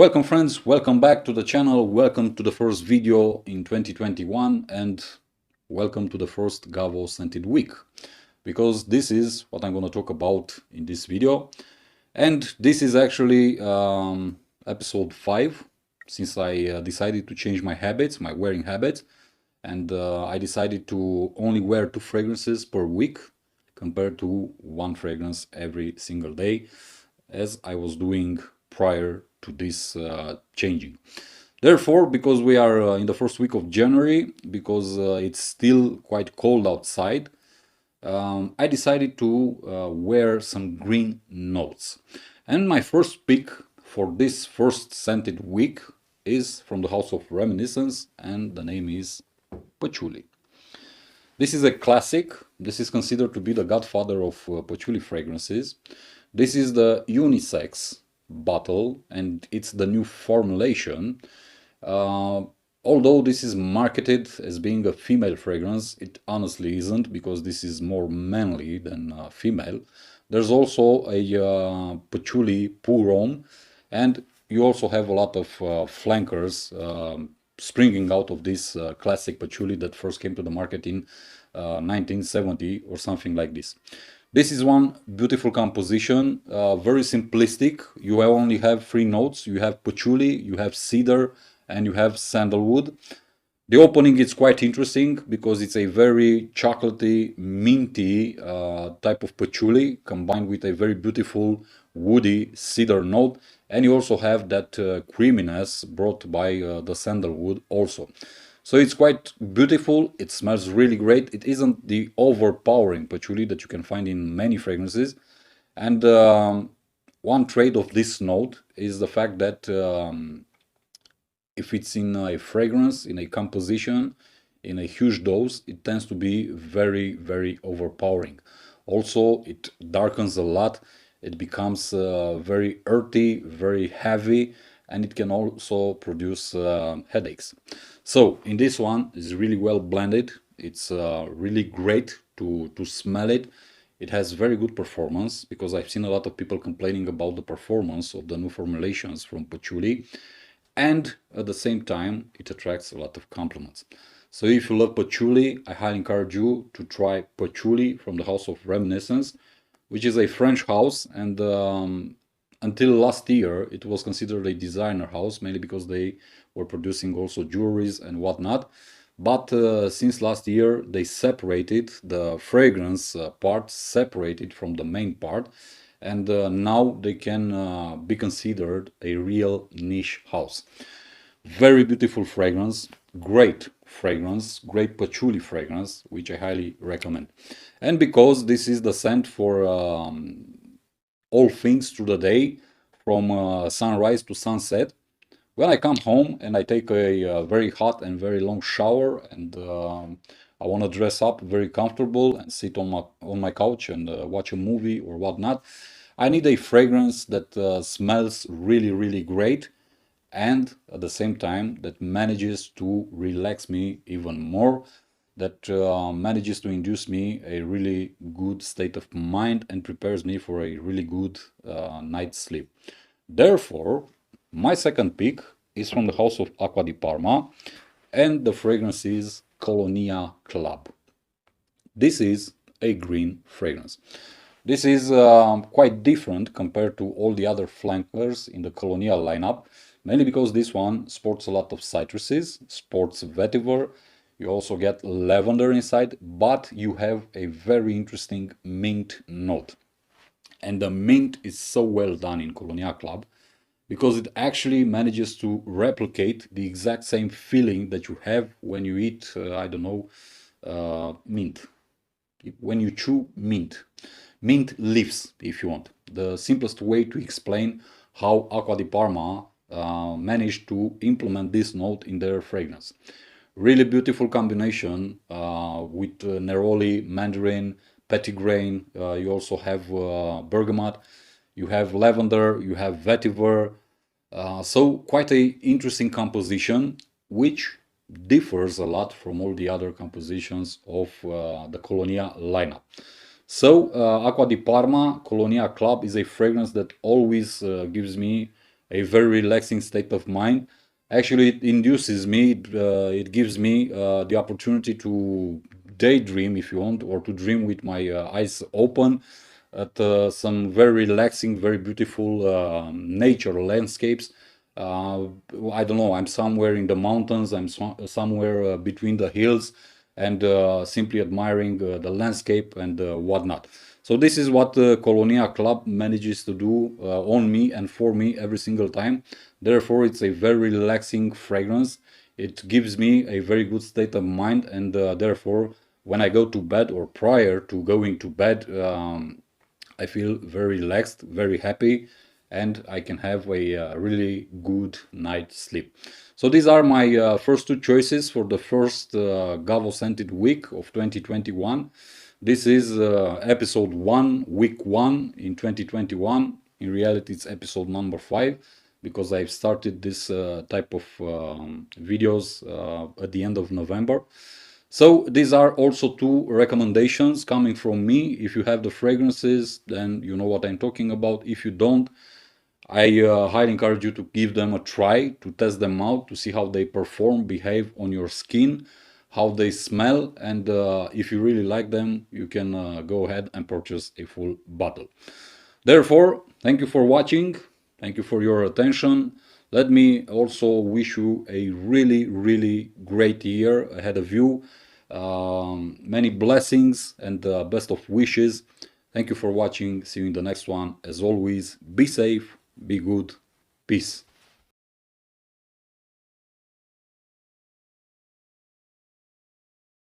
Welcome friends, welcome back to the channel, welcome to the first video in 2021 and welcome to the first GaVo Scented week, because this is what I'm going to talk about in this video. And this is actually episode 5, since I decided to change my habits, my wearing habits, and I decided to only wear 2 fragrances per week compared to 1 fragrance every single day, as I was doing prior to this changing. Therefore, because we are in the first week of January, because it's still quite cold outside, I decided to wear some green notes. And my first pick for this first scented week is from the House of Reminiscence, and the name is Patchouli. This is a classic. This is considered to be the godfather of patchouli fragrances. This is the unisex bottle and it's the new formulation. Although this is marketed as being a female fragrance, it honestly isn't, because this is more manly than female. There's also a patchouli pour-on, and you also have a lot of flankers springing out of this classic patchouli that first came to the market in 1970 or something like this. This is one beautiful composition, very simplistic. You only have 3 notes. You have patchouli, you have cedar, and you have sandalwood. The opening is quite interesting because it's a very chocolatey, minty type of patchouli combined with a very beautiful woody cedar note. And you also have that creaminess brought by the sandalwood also. So it's quite beautiful, it smells really great. It isn't the overpowering patchouli that you can find in many fragrances. And one trait of this note is the fact that if it's in a fragrance, in a composition, in a huge dose, it tends to be very, very overpowering. Also, it darkens a lot. It becomes very earthy, very heavy, and it can also produce headaches. So in this one, it's really well blended. It's really great to smell it. It has very good performance, because I've seen a lot of people complaining about the performance of the new formulations from patchouli. And at the same time, it attracts a lot of compliments. So if you love patchouli, I highly encourage you to try patchouli from the House of Reminiscence, which is a French house, and until last year it was considered a designer house, mainly because they were producing also jewelries and whatnot. But since last year they separated the fragrance part, separated from the main part, and now they can be considered a real niche house. Very beautiful fragrance, great patchouli fragrance, which I highly recommend. And because this is the scent for all things through the day, from sunrise to sunset, when I come home and I take a very hot and very long shower, and I want to dress up very comfortable and sit on my couch and watch a movie or whatnot, I need a fragrance that smells really, really great, and at the same time that manages to relax me even more, that manages to induce me a really good state of mind and prepares me for a really good night's sleep. Therefore, my second pick is from the House of Acqua di Parma, and the fragrance is Colonia Club. This is a green fragrance. This is quite different compared to all the other flankers in the Colonia lineup, mainly because this one sports a lot of citruses, sports vetiver. You also get lavender inside, but you have a very interesting mint note. And the mint is so well done in Colonia Club, because it actually manages to replicate the exact same feeling that you have when you eat, I don't know, mint. When you chew mint. Mint leaves, if you want. The simplest way to explain how Acqua di Parma managed to implement this note in their fragrance. Really beautiful combination with neroli, mandarin, petitgrain. You also have bergamot, you have lavender, you have vetiver. So quite a interesting composition, which differs a lot from all the other compositions of the Colonia lineup. So Acqua di Parma Colonia Club is a fragrance that always gives me a very relaxing state of mind. Actually, it induces me, it gives me the opportunity to daydream, if you want, or to dream with my eyes open at some very relaxing, very beautiful nature landscapes. Uh, I don't know, I'm somewhere in the mountains, I'm somewhere between the hills, and simply admiring the landscape and whatnot. So this is what the Colonia Club manages to do on me and for me every single time. Therefore, it's a very relaxing fragrance. It gives me a very good state of mind, and therefore, when I go to bed or prior to going to bed, I feel very relaxed, very happy, and I can have a really good night's sleep. So these are my first two choices for the first GaVo Scented week of 2021. This is episode 1, week 1 in 2021. In reality, it's episode number 5 because I've started this type of videos at the end of November. So these are also two recommendations coming from me. If you have the fragrances, then you know what I'm talking about. If you don't, I highly encourage you to give them a try, to test them out, to see how they perform, behave on your skin, how they smell, and if you really like them, you can go ahead and purchase a full bottle. Therefore, thank you for watching. Thank you for your attention. Let me also wish you a really, really great year ahead of you. Many blessings and best of wishes. Thank you for watching. See you in the next one. As always, be safe, be good. Peace.